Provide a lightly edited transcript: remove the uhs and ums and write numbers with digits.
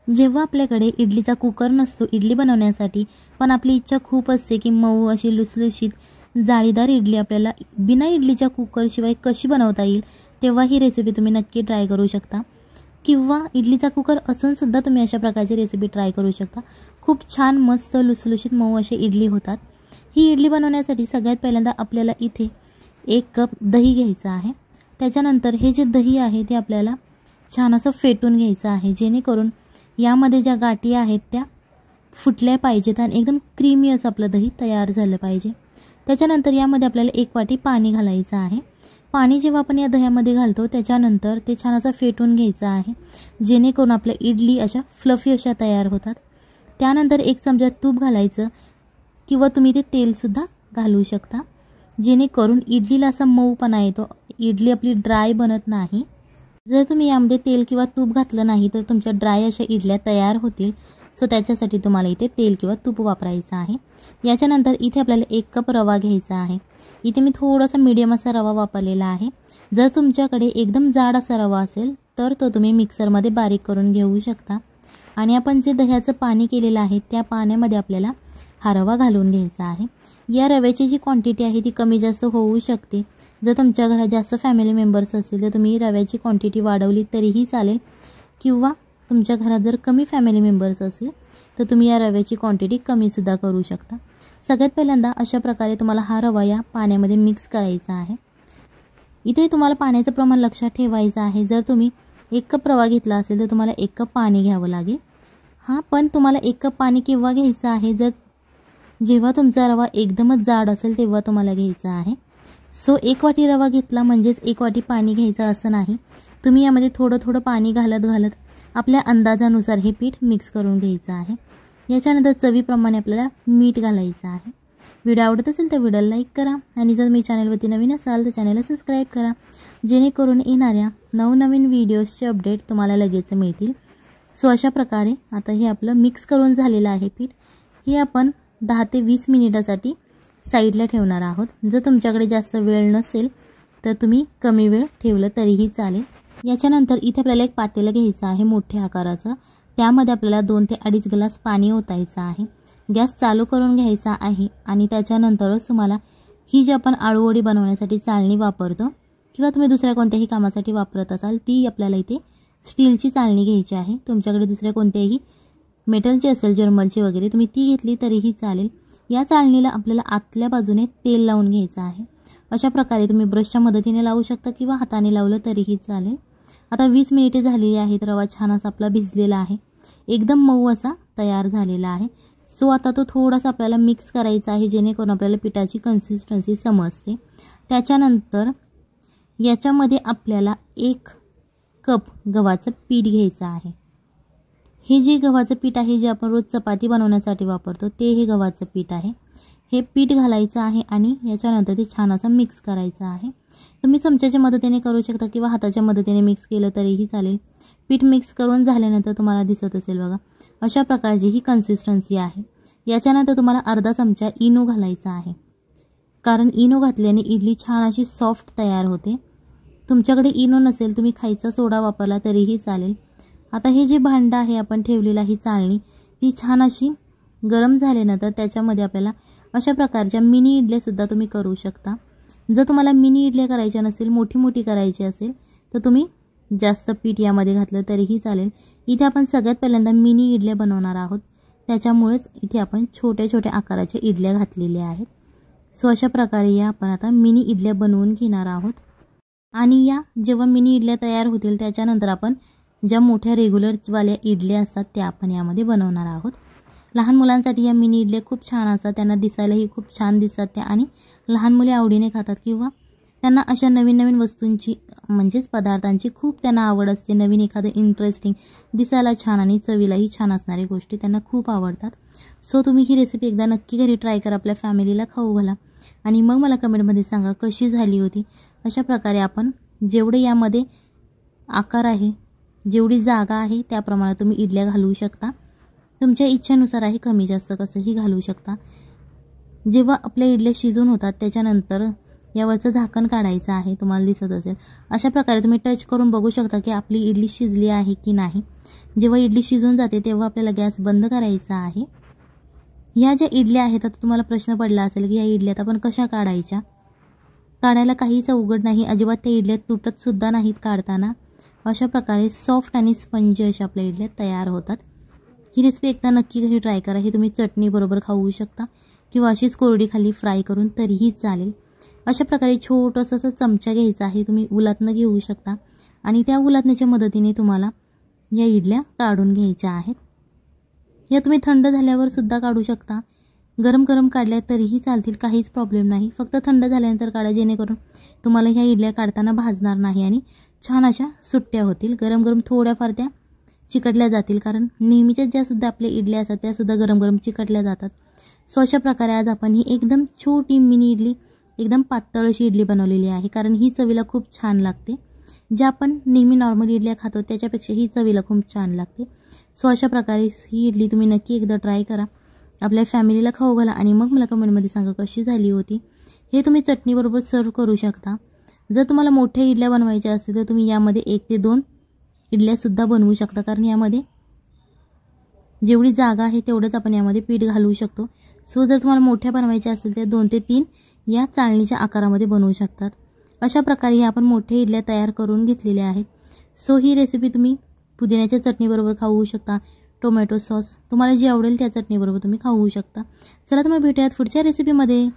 जेव्हा आपल्याकडे इडलीचा कुकर नसतो इडली बनवण्यासाठी, पण आपली इच्छा खूप असते की मऊ अशी लुसलुशीत जाळीदार इडली आपल्याला बिना इडलीच्या कुकरशिवाय कशी बनवता येईल, तेव्हा ही रेसिपी तुम्ही नक्की ट्राय करू शकता। किंवा इडलीचा कुकर असून सुद्धा तुम्ही अशा प्रकारची रेसिपी ट्राय करू शकता। खूप छान मस्त लुसलुशीत मऊ अशी इडली होतात। ही इडली बनवण्यासाठी सगळ्यात पहिल्यांदा आपल्याला इथे 1 कप दही घ्यायचं आहे। त्याच्यानंतर हे जे दही आहे ते आपल्याला छान असं फेटून घ्यायचं आहे, जेणेकरून यामध्ये ज्या गाठी आहेत त्या फुटल्या पाहिजेत आणि एकदम क्रीमी असं आपलं दही तयार झालं पाहिजे। त्याच्यानंतर यामध्ये आपल्याला 1 वाटी पाणी घालायचं आहे। पाणी जेव्हा आपण या दह्यामध्ये घालतो त्याच्यानंतर ते छान असं फेटून घ्यायचं आहे, जेणेकरून आपल्या इडली अशा फ्लफी अशा तयार होतात। त्यानंतर 1 चमचा तूप घालायचं किंवा तुम्ही ते तेल सुद्धा घालू शकता, जेणेकरून इडलीला असा मऊपणा येतो, इडली आपली ड्राय बनत नाही। जर तुम्ही यामध्ये तेल किंवा तूप घातलं नाही तर तुमच्या ड्राय अशा इडल्या तयार होतील। सो त्याच्यासाठी तुम्हाला इथे तेल किंवा तूप वापरायचं आहे। याच्यानंतर इथे आपल्याला 1 कप रवा घ्यायचा आहे। इथे मी थोडासा मीडियम असा रवा वापरलेला आहे। जर तुमच्याकडे एकदम जाड असा रवा असेल तर तो तुम्ही मिक्सरमध्ये बारीक करून घेऊ शकता। आणि आपण जे दह्याचं पाणी केलेलं आहे त्या पाण्यामध्ये आपल्याला हा रवा घालून घ्यायचा आहे। या रव्याची जी क्वांटिटी आहे ती कमी जास्त होऊ शकते। जर तुमच्या घरात जास्त फॅमिली मेंबर्स असतील तर तुम्ही रव्याची क्वांटिटी वाढवली तरीही चालेल, किंवा तुमच्या घरात जर कमी फॅमिली मेंबर्स असतील तर तुम्ही या रव्याची क्वांटिटी कमी सुद्धा करू शकता। सगळ्यात पहिल्यांदा अशा प्रकारे तुम्हाला हा रवा या पाण्यामध्ये मिक्स करायचा आहे। इथे तुम्हाला पाण्याचं प्रमाण लक्षात ठेवायचं आहे। जर तुम्ही 1 कप रवा घेतला असेल तर तुम्हाला 1 कप पाणी घ्यावं लागेल। पण तुम्हाला 1 कप पाणी केव्हा घ्यायचं आहे, जेव्हा तुमचा रवा एकदमच जाड असेल तेव्हा तुम्हाला घ्यायचा आहे। सो 1 वाटी रवा घेतला म्हणजेच 1 वाटी पाणी घ्यायचं असं नाही। तुम्ही यामध्ये थोडं थोडं पाणी घालत आपल्या अंदाजानुसार हे पीठ मिक्स करून घ्यायचं आहे। याच्यानंतर चवीप्रमाणे आपल्याला मीठ घालायचं आहे। व्हिडिओ आवडत असेल तर व्हिडिओला लाईक करा आणि जर मी चॅनलवरती नवीन असाल तर चॅनलला सबस्क्राईब करा, जेणेकरून येणाऱ्या नवनवीन व्हिडिओजचे अपडेट तुम्हाला लगेच मिळतील। सो अशा प्रकारे आता हे आपलं मिक्स करून झालेलं आहे पीठ, हे आपण 10 ते 20 मिनिटासाठी साईडला ठेवणार आहोत। जर तुमच्याकडे जास्त वेळ नसेल तर तुम्ही कमी वेळ ठेवलं तरीही चालेल। याच्यानंतर इथे आपल्याला एक पातेलं घ्यायचं आहे मोठ्या आकाराचं, त्यामध्ये आपल्याला 2 ते 2.5 ग्लास पाणी ओतायचं आहे। गॅस चालू करून घ्यायचा आहे आणि त्याच्यानंतरच तुम्हाला ही जी आपण आळूवडी बनवण्यासाठी चाळणी वापरतो किंवा तुम्ही दुसऱ्या कोणत्याही कामासाठी वापरत असाल ती आपल्याला इथे स्टीलची चाळणी घ्यायची आहे। तुमच्याकडे दुसऱ्या कोणत्याही मेटलची असेल, जर्मलची वगैरे, तुम्ही ती घेतली तरीही चालेल। या चाळणीला आपल्याला आतल्या बाजूने तेल लावून घ्यायचं आहे। अशा प्रकारे तुम्ही ब्रशच्या मदतीने लावू शकता किंवा हाताने लावलं तरीही चालेल। आता 20 मिनिटे झालेली आहेत, रवा छान असा आपला भिजलेला आहे, एकदम मऊ असा तयार झालेला आहे। सो आता तो थोडासा आपल्याला मिक्स करायचा आहे, जेणेकरून आपल्याला पिठाची कन्सिस्टन्सी समजते। त्याच्यानंतर याच्यामध्ये आपल्याला 1 कप गव्हाचं पीठ घ्यायचं आहे। हे जे गव्हाचं पीठ आहे जे आपण रोज चपाती बनवण्यासाठी वापरतो ते हे गव्हाचं पीठ आहे। हे पीठ घालायचं आहे आणि याच्यानंतर ते छान असं मिक्स करायचं आहे। तुम्ही चमच्याच्या मदतीने करू शकता किंवा हाताच्या मदतीने मिक्स केलं तरीही चालेल। पीठ मिक्स करून झाल्यानंतर तुम्हाला दिसत असेल बघा, अशा प्रकारची ही कन्सिस्टन्सी आहे। याच्यानंतर तुम्हाला अर्धा चमचा इनो घालायचा आहे, कारण इनो घातल्याने इडली छान अशी सॉफ्ट तयार होते। तुमच्याकडे इनो नसेल तुम्ही खायचा सोडा वापरला तरीही चालेल। आता हे जे भांडं आहे आपण ठेवलेला ही चाळणी, ती छान अशी गरम झाल्यानंतर त्याच्यामध्ये आपल्याला अशा प्रकारच्या मिनी इडल्या सुद्धा तुम्ही करू शकता। जर तुम्हाला मिनी इडल्या करायच्या नसेल, मोठी करायची असेल तर तुम्ही जास्त पीठ यामध्ये घातलं तरीही चालेल। इथे आपण सगळ्यात पहिल्यांदा मिनी इडल्या बनवणार आहोत, त्याच्यामुळेच इथे आपण छोट्या आकाराच्या इडल्या घातलेल्या आहेत। सो अशा प्रकारे या आपण आता मिनी इडल्या बनवून घेणार आहोत। आणि या जेव्हा मिनी इडल्या तयार होतील त्याच्यानंतर आपण ज्या मोठ्या रेग्युलरवाल्या इडल्या असतात त्या आपण यामध्ये बनवणार आहोत। लहान मुलांसाठी या मिनी इडल्या खूप छान असतात, त्यांना दिसायलाही खूप छान दिसतात त्या, आणि लहान मुले आवडीने खातात किंवा त्यांना अशा नवीन वस्तूंची म्हणजेच पदार्थांची खूप त्यांना आवड असते। नवीन एखादं इंटरेस्टिंग, दिसायला छान आणि चवीलाही छान असणारी गोष्टी त्यांना खूप आवडतात। सो तुम्ही ही रेसिपी एकदा नक्की घरी ट्राय करा, आपल्या फॅमिलीला खाऊ घाला आणि मग मला कमेंटमध्ये सांगा कशी झाली होती। अशा प्रकारे आपण जेवढे यामध्ये आकार आहे, जेवढी जागा आहे त्याप्रमाणे तुम्ही इडल्या घालू शकता। तुमच्या इच्छेनुसार आहे, कमी जास्त कसंही घालू शकता। जेव्हा आपल्या इडल्या शिजून होतात त्याच्यानंतर यावरचं झाकण काढायचं आहे, तुम्हाला दिसत असेल अशा प्रकारे तुम्ही टच करून बघू शकता की आपली इडली शिजली आहे की नाही। जेव्हा इडली शिजून जाते तेव्हा आपल्याला गॅस बंद करायचा आहे. ह्या ज्या इडल्या आहेत, आता तुम्हाला प्रश्न पडला असेल की या इडल्या आपण कशा काढायच्या. काढायला काहीच अवघड नाही, अजिबात त्या इडल्या तुटत सुद्धा नाहीत काढताना. अशा प्रकारे सॉफ्ट आणि स्पंजी अशा आपल्या इडल्या तयार होतात. ही रेसिपी एकदा नक्की घरी ट्राय करा. ही तुम्ही चटणीबरोबर खाऊ शकता किंवा अशीच कोरडी खाली फ्राय करून तरीही चालेल. अशा प्रकारे छोटंसं असं चमचा घ्यायचा आहे, तुम्ही उलथनं घेऊ शकता आणि त्या उलथण्याच्या मदतीने तुम्हाला या इडल्या काढून घ्यायच्या आहेत. या तुम्ही थंड झाल्यावर सुद्धा काढू शकता, गरम गरम काढल्या तरीही चालतील, काहीच प्रॉब्लेम नाही. फक्त थंड झाल्यानंतर काढा, जेणेकरून तुम्हाला ह्या इडल्या काढताना भाजणार नाही आणि छान अशा सुट्ट्या होतील. गरम गरम थोड्याफार त्या चिकटल्या जातील, कारण नेहमीच्या ज्या सुद्धा आपल्या इडल्या असतात त्या सुद्धा गरम गरम चिकटल्या जातात. सो अशा प्रकारे आज आपण ही एकदम छोटी मिनी इडली, एकदम पातळ अशी इडली बनवलेली आहे, कारण ही चवीला खूप छान लागते. ज्या आपण नेहमी नॉर्मल इडल्या खातो त्याच्यापेक्षा ही चवीला खूप छान लागते. सो अशा प्रकारे ही इडली तुम्ही नक्की एकदा ट्राय करा, आपल्या फॅमिलीला खाऊ घाला आणि मग मला कमेंटमध्ये सांगा कशी झाली होती. हे तुम्ही चटणीबरोबर सर्व करू शकता. जर तुम्हाला मोठ्या इडल्या बनवायच्या असतील तर तुम्ही यामध्ये 1 ते 2 इडल्यासुद्धा बनवू शकता, कारण यामध्ये जेवढी जागा आहे तेवढंच आपण यामध्ये पीठ घालू शकतो. सो जर तुम्हाला मोठ्या बनवायच्या असतील तर 2 ते 3 या चाळणीच्या आकारामध्ये बनवू शकतात. अशा प्रकारे आपण मोठ्या इडल्या तयार करून घेतलेल्या आहेत. सो ही रेसिपी तुम्ही पुदिन्याच्या चटणीबरोबर खाऊ शकता, टोमॅटो सॉस, तुम्हाला जी आवडेल त्या चटणीबरोबर तुम्ही खाऊ शकता. चला तर मग भेटूयात पुढच्या रेसिपीमध्ये.